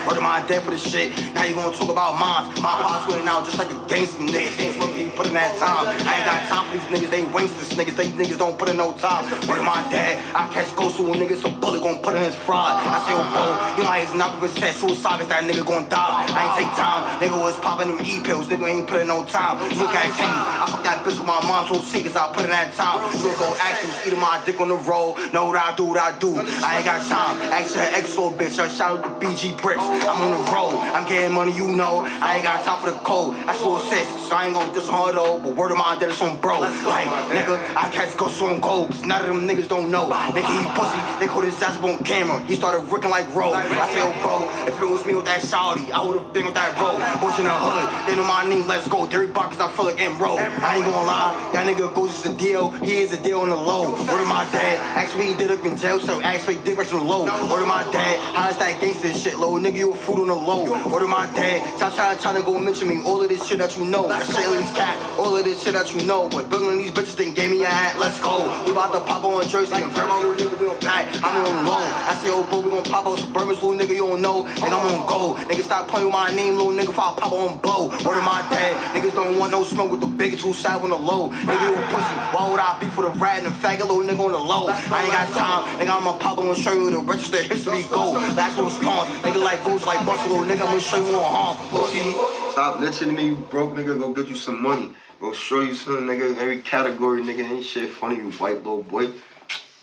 Speaker 3: Murder my dad for the shit. Now you gonna talk about mine. My pops went out just like a gangster nigga. Put put in that time. I ain't got time for these niggas, they wanksters, niggas. They niggas don't put in no time. With my dad, I catch ghosts with niggas, a bullet gon' put in his fraud. I say, oh, bro, you know, he's not gonna say suicide, if that nigga gon' die. I ain't take time, nigga was popping them E-pills, nigga ain't put in no time. Look at me, I fuck that bitch with my mom, so sick as I put in that time. Look, go actions, eating my dick on the road, know what I do, what I do. I ain't got time, ask her ex-old bitch, I shout out the BG bricks. I'm on the road, I'm getting money, you know. I ain't got time for the code, I still assist, so I ain't gon' diss hard though, but word of mine, that it's on bro. Like, nigga, I catch ghosts on gold, none of them niggas don't know. Nigga, he pussy, they caught his ass up on camera, he started working like Roe. I say, oh, bro, if it was me with that shawty, I would've been with that road. Bush in the hood, they know my name, let's go. Derek Box, I feel like M-Roll. I ain't gonna lie, that nigga goes as a deal, he is a deal on the low. Word of my dad, actually he did up in jail, so actually dick right to the low. Word of my dad, how's that gangsta shit, low? Nigga, you a food on the low. Word of my dad, stop trying to go mention me, all of this shit that you know. Sailor's cat, all of this shit that you know. But building these bitches, they gave me a hat, let's go. We about to pop on Jersey and grab my little nigga, we on back. I'm on low. I say, oh, bro, we gon' pop out Suburbans, little nigga, you don't know. And I'm on go. Niggas stop playing with my name, little nigga, if I pop on blow. Word of my dad, niggas don't want no smoke with the biggest who side on the low. Nigga, you a pussy, why would I be for the rat and the faggot little nigga on the low? I ain't got time, nigga, I'ma pop on and show you the register history go. Last one was gone, nigga like Goose, like Buffalo, nigga, I'ma show you on harm. Pussy. Stop listening to me, you broke nigga, go get you some money. Go show you some nigga, every category, nigga, ain't shit funny, you white little boy.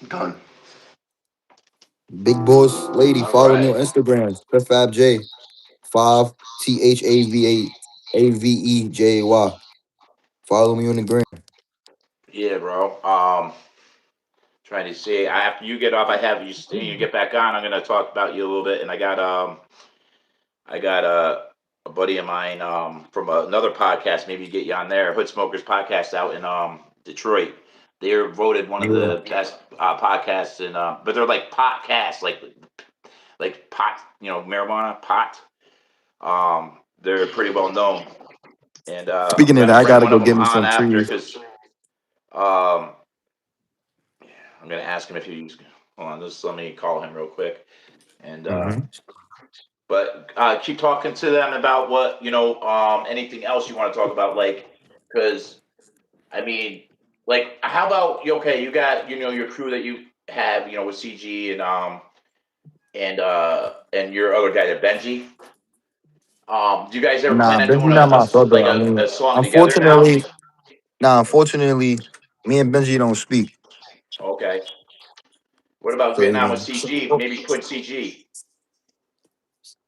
Speaker 3: Done.
Speaker 2: Big Boss Lady,
Speaker 1: All
Speaker 2: follow me on
Speaker 1: right.
Speaker 2: Instagram. Fifth Ave J. 5THAVAVEJY. Follow me on the gram.
Speaker 1: Yeah, bro. Trying to see. After you get off, I have you. You get back on. I'm gonna talk about you a little bit, and I got a buddy of mine from another podcast. Maybe get you on there. Hood Smokers podcast out in Detroit. They're voted one of
Speaker 2: Yeah.
Speaker 1: the best podcasts in, but they're like podcasts, like pot, marijuana pot. They're pretty well known, and I'm
Speaker 2: Speaking of
Speaker 1: gonna
Speaker 2: that, I
Speaker 1: bring
Speaker 2: gotta
Speaker 1: one
Speaker 2: go
Speaker 1: of them
Speaker 2: get me
Speaker 1: on
Speaker 2: some
Speaker 1: after
Speaker 2: trees.
Speaker 1: because um, I'm gonna ask him if he's. Hold on, just let me call him real quick, and
Speaker 2: Hmm.
Speaker 1: but keep talking to them about what anything else you want to talk about, like because I mean, like how about okay, you got your crew that you have with CG and your other guy, that Benji. Do you guys ever plan
Speaker 2: Nah,
Speaker 1: on doing
Speaker 2: Benji not my
Speaker 1: like
Speaker 2: brother. I mean,
Speaker 1: a song together now?
Speaker 2: unfortunately, unfortunately, me and Benji don't speak.
Speaker 1: Okay. What about
Speaker 2: So
Speaker 1: getting
Speaker 2: you
Speaker 1: on with
Speaker 2: know,
Speaker 1: CG? Maybe put CG.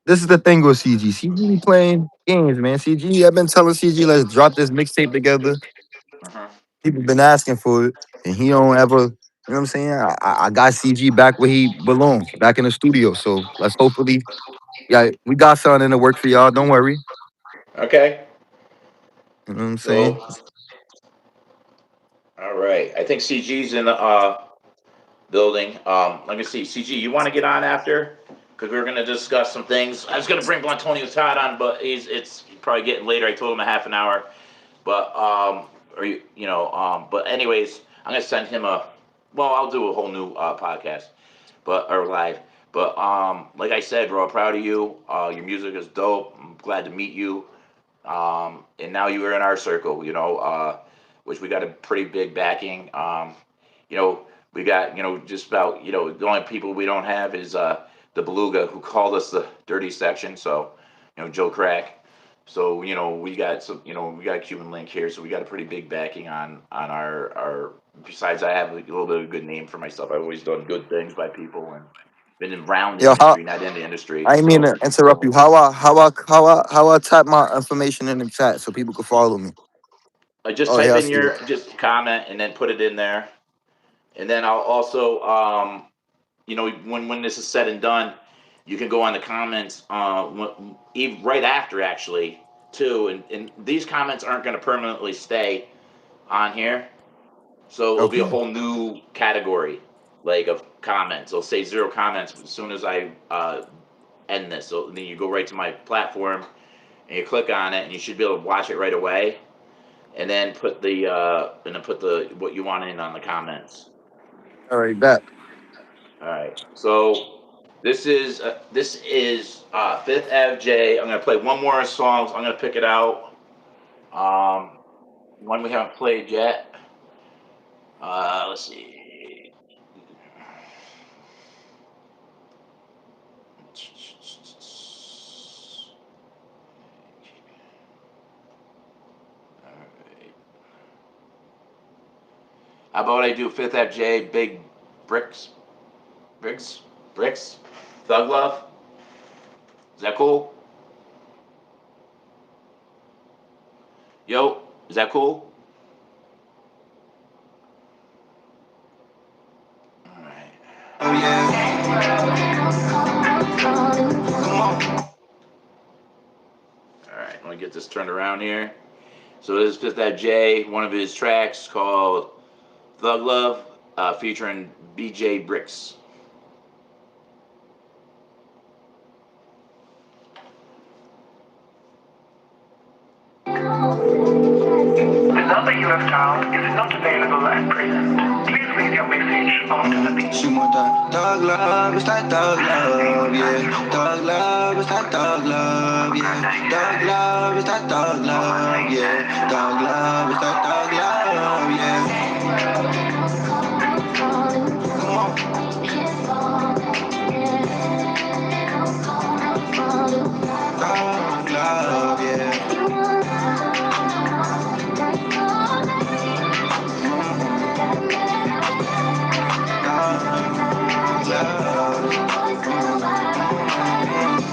Speaker 2: this is the thing with CG. CG be playing games, man. CG, I've been telling CG let's drop this mixtape together.
Speaker 1: Uh-huh.
Speaker 2: People been asking for it, and he don't ever. You know what I'm saying? I got CG back where he belongs, back in the studio. So let's hopefully, yeah, we got something in the work for y'all. Don't worry.
Speaker 1: Okay.
Speaker 2: You know what I'm saying?
Speaker 1: So, all right. I think CG's in the building. Let me see. CG, you want to get on after? Because we were going to discuss some things. I was going to bring Antonio Todd on, but it's probably getting later. I told him a half an hour. But or but anyways, I'm gonna send him a. Well, I'll do a whole new podcast, but or live. But like I said, bro, I'm proud of you. Your music is dope. I'm glad to meet you. And now you are in our circle. Which we got a pretty big backing. You know, we got just about the only people we don't have is the Beluga, who called us the dirty section. So Joe Crack. So we got Cuban Link here, so we got a pretty big backing on our. Besides, I have a little bit of a good name for myself. I've always done good things by people and been around the
Speaker 2: Yo,
Speaker 1: industry, not in the industry.
Speaker 2: I ain't mean
Speaker 1: So
Speaker 2: to interrupt you. How I type my information in the chat so people can follow me.
Speaker 1: I just
Speaker 2: Oh yeah,
Speaker 1: type
Speaker 2: I
Speaker 1: in
Speaker 2: see it.
Speaker 1: your just comment and then put it in there, and then I'll also when this is said and done, you can go on the comments right after actually too, and these comments aren't going to permanently stay on here. So it'll be a
Speaker 2: Okay.
Speaker 1: whole new category, like of comments. It'll say zero comments as soon as I end this. So then you go right to my platform and you click on it, and you should be able to watch it right away. And then put the what you want in on the comments.
Speaker 2: All right, bet.
Speaker 1: All right. So this is Fifth Ave J. I'm gonna play one more song. So I'm gonna pick it out. Um, one we haven't played yet. Let's see. All right. How about I do Fifth FJ, Big Bricks, Bricks, Bricks, Thug Love? Is that cool? Yo, is that cool? All right.
Speaker 3: Oh yeah. Come on.
Speaker 1: All right. Let me get this turned around here. So this is Fifth FJ, one of his tracks called Thug Love, featuring BJ Bricks.
Speaker 3: The number you have dialed is not available at present. Please leave your message after the beep. She want that thug love, it's that thug love, yeah. Thug love, it's that thug love, yeah. Thug love, it's that thug love, yeah. Thug love, it's that thug love, yeah. Come on. Thug love, yeah.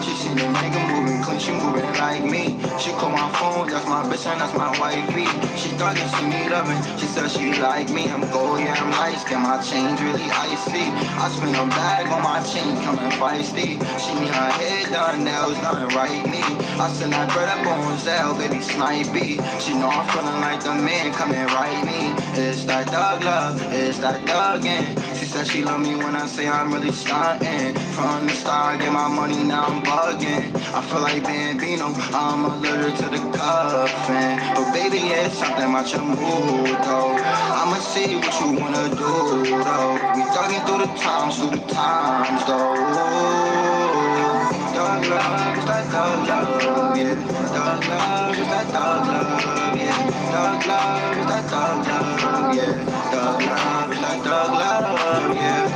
Speaker 3: She see the nigga moving clean, she moving like me. She call my phone, that's my bitch and that's my wifey. She thought that she me loving, she said she like me. I'm gold, yeah, I'm light skin, my chains really icy. I spend a bag on my chain, coming feisty. She need her head done, nails done, right knee. I send that bread up on Zell, baby snipey. She know I'm feeling like the man, coming right me. It's that thug love, it's that thuggin'. She said she love me when I say I'm really stuntin'. From the start, I get my money, now I'm buggin'. I feel like Bambino, I'm allergic to the cuffin'. But baby, it's something about your mood, though. I'ma see what you wanna do, though. We thuggin' through the times, though. Dog love, is that dog love, yeah. Dog love, is that dog love, yeah. Dog love, is that dog love, yeah. Dog love, is that dog love, yeah.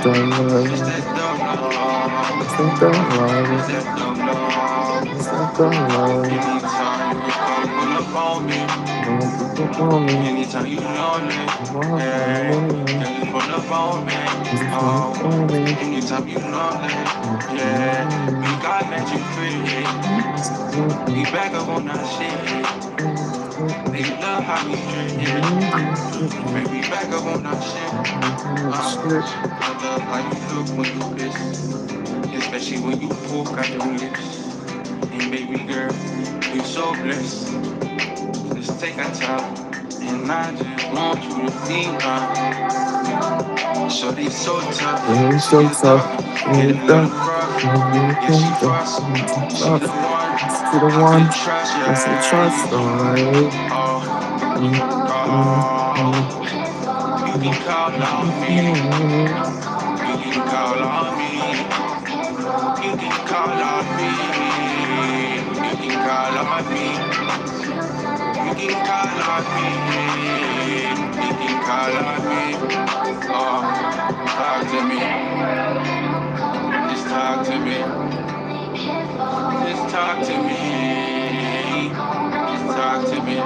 Speaker 2: Don't
Speaker 3: It's
Speaker 2: love,
Speaker 3: that dog love.
Speaker 2: it's that don't
Speaker 3: It's
Speaker 2: love,
Speaker 3: that dog love.
Speaker 2: it's that don't love.
Speaker 3: Anytime you come pull up on me.
Speaker 2: Don't keep up on me.
Speaker 3: Anytime you lonely,
Speaker 2: Why you
Speaker 3: yeah,
Speaker 2: lonely?
Speaker 3: can you pull up on me?
Speaker 2: You just wanna
Speaker 3: Oh,
Speaker 2: call me.
Speaker 3: anytime you lonely,
Speaker 2: You
Speaker 3: yeah, we got let you free. We back up on that shit. They love how we drink it. Make me back up on that shit. I love how you look when you piss, especially when you walk out your lips. And baby girl, you so blessed. Let's take our time. And I just want you to be mine. Shorty so tough,
Speaker 2: It's
Speaker 3: she
Speaker 2: so
Speaker 3: a
Speaker 2: tough.
Speaker 3: dog, get a
Speaker 2: It's
Speaker 3: little
Speaker 2: tough.
Speaker 3: rough. Yeah, she
Speaker 2: It's
Speaker 3: frost, she the
Speaker 2: tough.
Speaker 3: one.
Speaker 2: To the
Speaker 3: I can
Speaker 2: one.
Speaker 3: trust,
Speaker 2: It's a
Speaker 3: yeah.
Speaker 2: trust, alright.
Speaker 3: Oh,
Speaker 2: Mm, mm, mm,
Speaker 3: oh, you can
Speaker 2: mm,
Speaker 3: call on me.
Speaker 2: mm,
Speaker 3: You can call on me. You can call on me. You can call on me. You can call on me. You can call on me. Oh, talk to me. Just talk to me. Just talk to me. Just talk to me.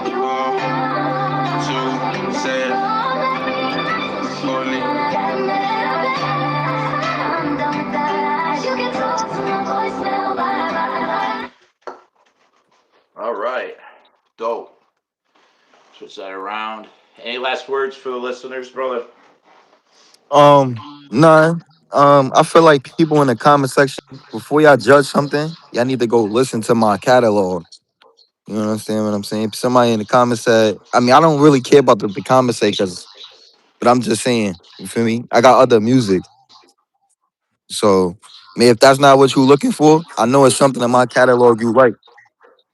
Speaker 3: Oh, two, said, slowly.
Speaker 1: All right. Dope. Switch that around. Any last words for the listeners, brother?
Speaker 2: none. I feel like people in the comment section, before y'all judge something, y'all need to go listen to my catalog. You know what I'm saying? If somebody in the comment said, I mean, I don't really care about the comment say, but I'm just saying, you feel me? I got other music. So, I mean, if that's not what you're looking for, I know it's something in my catalog you like.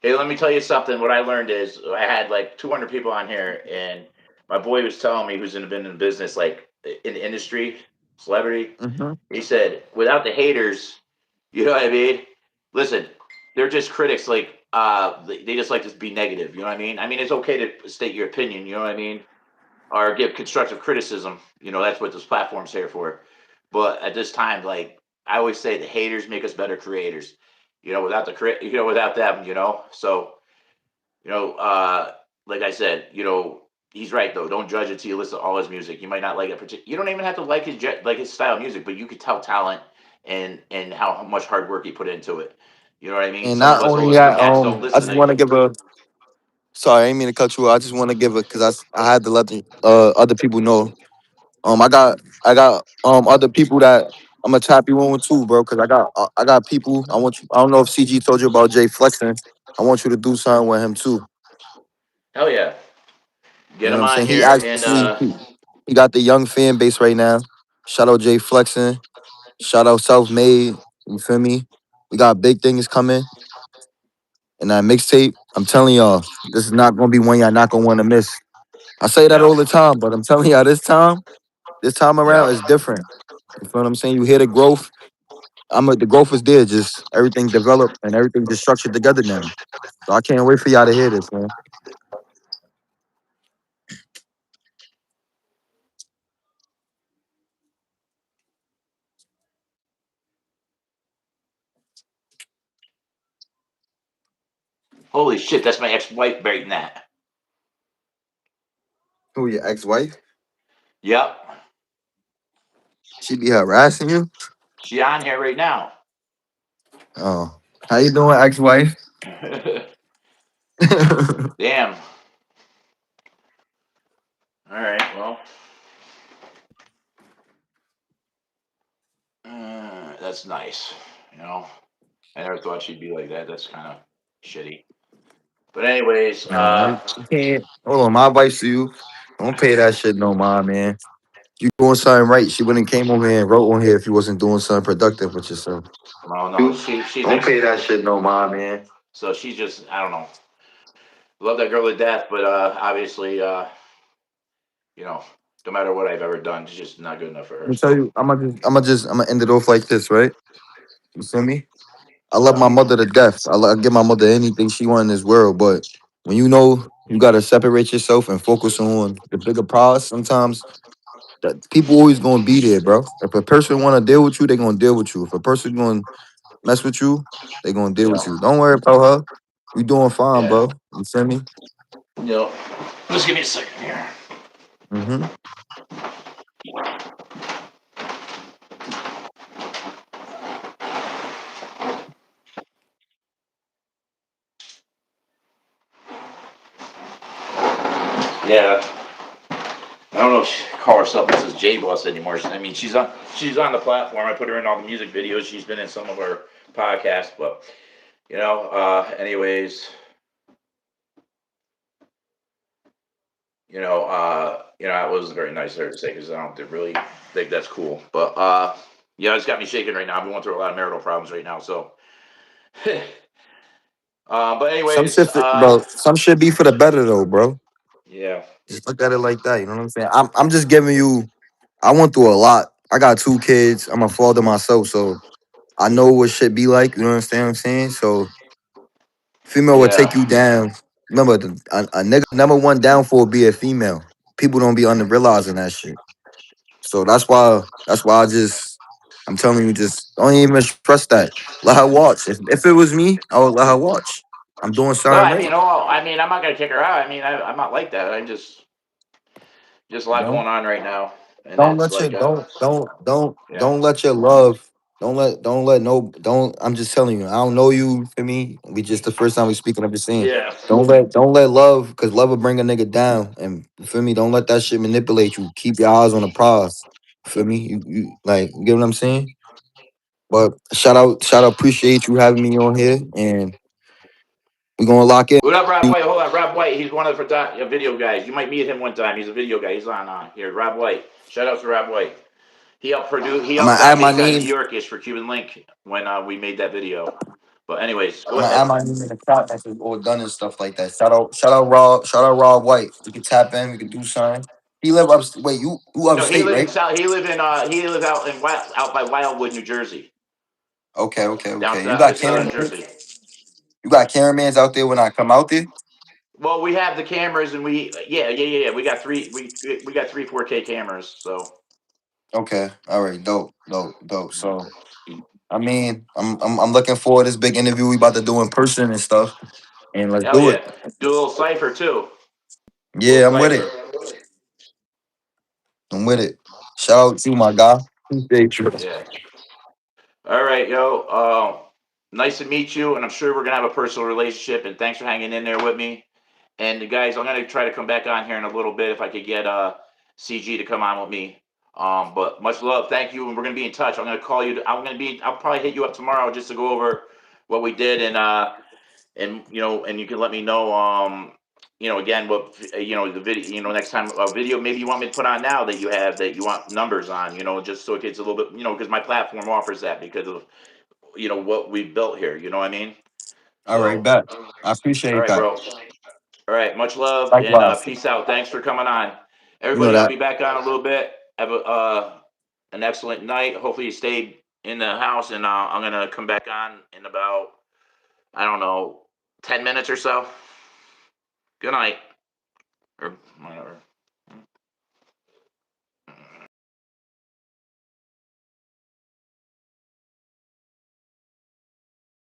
Speaker 1: Hey, let me tell you something. What I learned is I had like 200 people on here, and my boy was telling me who's been in business, like in the industry, celebrity.
Speaker 2: Hmm.
Speaker 1: He said, without the haters, you know what I mean? Listen, they're just critics. Like they just like to be negative. You know what I mean? I mean, it's okay to state your opinion. You know what I mean? Or give constructive criticism. You know, that's what this platform's here for. But at this time, like I always say, the haters make us better creators. You know, without without them, So you know, like I said, he's right though. Don't judge until you listen to all his music. You might not like it. You don't even have to like his style of music, but you could tell talent and how much hard work he put into it. You know what I mean?
Speaker 2: And
Speaker 1: Some of
Speaker 2: not
Speaker 1: us
Speaker 2: only
Speaker 1: will
Speaker 2: that,
Speaker 1: cats don't
Speaker 2: I
Speaker 1: listen
Speaker 2: just
Speaker 1: to
Speaker 2: want to
Speaker 1: you.
Speaker 2: give a. Sorry, I didn't mean to cut you. I just want to give a because I had to let the other people know. I got other people that I'm gonna tap you in with too, bro. Because I got people. I want you. I don't know if CG told you about Jay Flexing. I want you to do something with him too.
Speaker 1: Hell yeah,
Speaker 2: You
Speaker 1: get
Speaker 2: know what
Speaker 1: him
Speaker 2: I'm
Speaker 1: on
Speaker 2: saying? He
Speaker 1: here and
Speaker 2: actually he got the young fan base right now. Shout out Jay Flexing. Shout out Self Made. You feel me? We got big things coming. And that mixtape, I'm telling y'all, this is not gonna be one y'all not gonna want to miss. I say that
Speaker 1: no,
Speaker 2: all the time, but I'm telling y'all this time around
Speaker 1: yeah.
Speaker 2: is different. You feel what I'm saying? You hear the growth. The growth is there, just everything developed and everything just structured together now. So I can't wait for y'all to hear this, man.
Speaker 1: Holy shit, that's my ex-wife writing that.
Speaker 2: Who your ex-wife?
Speaker 1: Yep,
Speaker 2: She be harassing you?
Speaker 1: she on here right now.
Speaker 2: Oh. How you doing, ex-wife?
Speaker 1: Damn. All right, well, that's nice. You know, I never thought she'd be like that. That's kind of shitty. But anyways,
Speaker 2: Nah, you can't. Hold on, my advice to you: don't pay that shit no mind, man. You doing something right. She wouldn't came over here and wrote on here if you wasn't doing something productive with yourself.
Speaker 1: well, no,
Speaker 2: You
Speaker 1: she
Speaker 2: don't
Speaker 1: thinks
Speaker 2: pay that shit no mind, man.
Speaker 1: so. She's just, I don't know, love that girl to death, but obviously, you know, no matter what I've ever done, it's just not good enough for
Speaker 2: Let
Speaker 1: her.
Speaker 2: me tell
Speaker 1: So
Speaker 2: you, I'm gonna end it off like this, right? You feel me? I love
Speaker 1: yeah,
Speaker 2: my mother to death. I give my mother anything she want in this world, but when you know you gotta separate yourself and focus on the bigger prize, sometimes that people always gonna be there, bro. If a person wanna deal with you, they gonna deal with you. If a person gonna mess with you, they gonna deal with
Speaker 1: yeah,
Speaker 2: you. Don't worry about her. You doing fine,
Speaker 1: yeah.
Speaker 2: bro. You feel me?
Speaker 1: You know, just give me a second here.
Speaker 2: Mm-hmm.
Speaker 1: Yeah, I don't know if she call herself Mrs. Jboss anymore. I mean, she's on the platform. I put her in all the music videos. She's been in some of our podcasts, but anyways, it was very nice of her to say because I don't really think that's cool. But yeah, it's got me shaking right now. I'm going through a lot of marital problems right now. So, but
Speaker 2: Some
Speaker 1: anyways,
Speaker 2: shit, bro. Some shit be for the better though, bro.
Speaker 1: yeah,
Speaker 2: Just look at it like that. You know what I'm saying? I'm just giving you. I went through a lot. I got two kids. I'm a father myself, so I know what shit be like. You understand what I'm saying? So female will take
Speaker 1: yeah.
Speaker 2: you down. Remember, a nigga number one downfall would be a female. People don't be under realizing that shit. So that's why. That's why I'm telling you, just don't even trust that. Let her watch. If it was me, I would let her watch. I'm doing
Speaker 1: No,
Speaker 2: something right.
Speaker 1: I mean, I'm not gonna kick her out. I mean, I'm not like that. I'm just a lot
Speaker 2: Don't
Speaker 1: going on right now, and
Speaker 2: don't
Speaker 1: it's
Speaker 2: let your
Speaker 1: like, yeah,
Speaker 2: don't let your love don't let no don't I'm just telling you, I don't know you for me. We just the first time we speaking, I'm just saying.
Speaker 1: yeah.
Speaker 2: Don't let love, because love will bring a nigga down. And you feel me, don't let that shit manipulate you. Keep your eyes on the prize. You feel me? You like, you get what I'm saying? But shout out, appreciate you having me on here, and we're gonna lock in.
Speaker 1: What up, Rob White? Hold on, Rob White. He's one of the video guys. You might meet him one time. He's a video guy. He's on here. Rob White. Shout out to Rob White. He helped produce. He
Speaker 2: I'm gonna
Speaker 1: helped
Speaker 2: add my
Speaker 1: make New
Speaker 2: name.
Speaker 1: Yorkish for Cuban Link when we made that video. But anyways, go
Speaker 2: I'm gonna
Speaker 1: ahead.
Speaker 2: add my name in the chat that's all done and stuff like that. Shout out Rob White. We can tap in, we can do something. He live up wait, you
Speaker 1: No, he
Speaker 2: upstate,
Speaker 1: live in
Speaker 2: right?
Speaker 1: South. He lives out in out by Wildwood, New Jersey,
Speaker 2: Okay.
Speaker 1: down
Speaker 2: You
Speaker 1: south,
Speaker 2: got
Speaker 1: southern
Speaker 2: Canada.
Speaker 1: Jersey.
Speaker 2: You got cameramans out there when I come out there?
Speaker 1: Well, we have the cameras, and yeah. We got we got three 4K cameras. So
Speaker 2: Okay. All right. Dope. Dope. Dope.
Speaker 1: yeah.
Speaker 2: So I mean, I'm looking forward to this big interview we about to do in person and stuff. And let's
Speaker 1: Hell
Speaker 2: do it.
Speaker 1: yeah, do a little cipher too. A little
Speaker 2: Yeah, I'm with it.
Speaker 1: cipher.
Speaker 2: I'm with it. Shout out to you, my guy. Appreciate you.
Speaker 1: Yeah. All right, yo. Nice to meet you, and I'm sure we're gonna have a personal relationship. And thanks for hanging in there with me. And the guys, I'm gonna try to come back on here in a little bit if I could get CG to come on with me. But much love, thank you, and we're gonna be in touch. I'm gonna call you. I'll probably hit you up tomorrow just to go over what we did, and and you can let me know. Again, what the video. Next time a video maybe you want me to put on now that you have that you want numbers on. Just so it gets a little bit. Because my platform offers that because of what we've built here. You know what I mean?
Speaker 2: All right,
Speaker 1: So,
Speaker 2: bet. I
Speaker 1: all
Speaker 2: appreciate
Speaker 1: right,
Speaker 2: that.
Speaker 1: bro. All right, much love and
Speaker 2: Likewise.
Speaker 1: peace out. Thanks for coming on,
Speaker 2: You know
Speaker 1: everybody. I'll
Speaker 2: that.
Speaker 1: be back on a little bit. Have an excellent night. Hopefully, you stayed in the house, and I'm gonna come back on in about I don't know 10 minutes or so. Good night or whatever.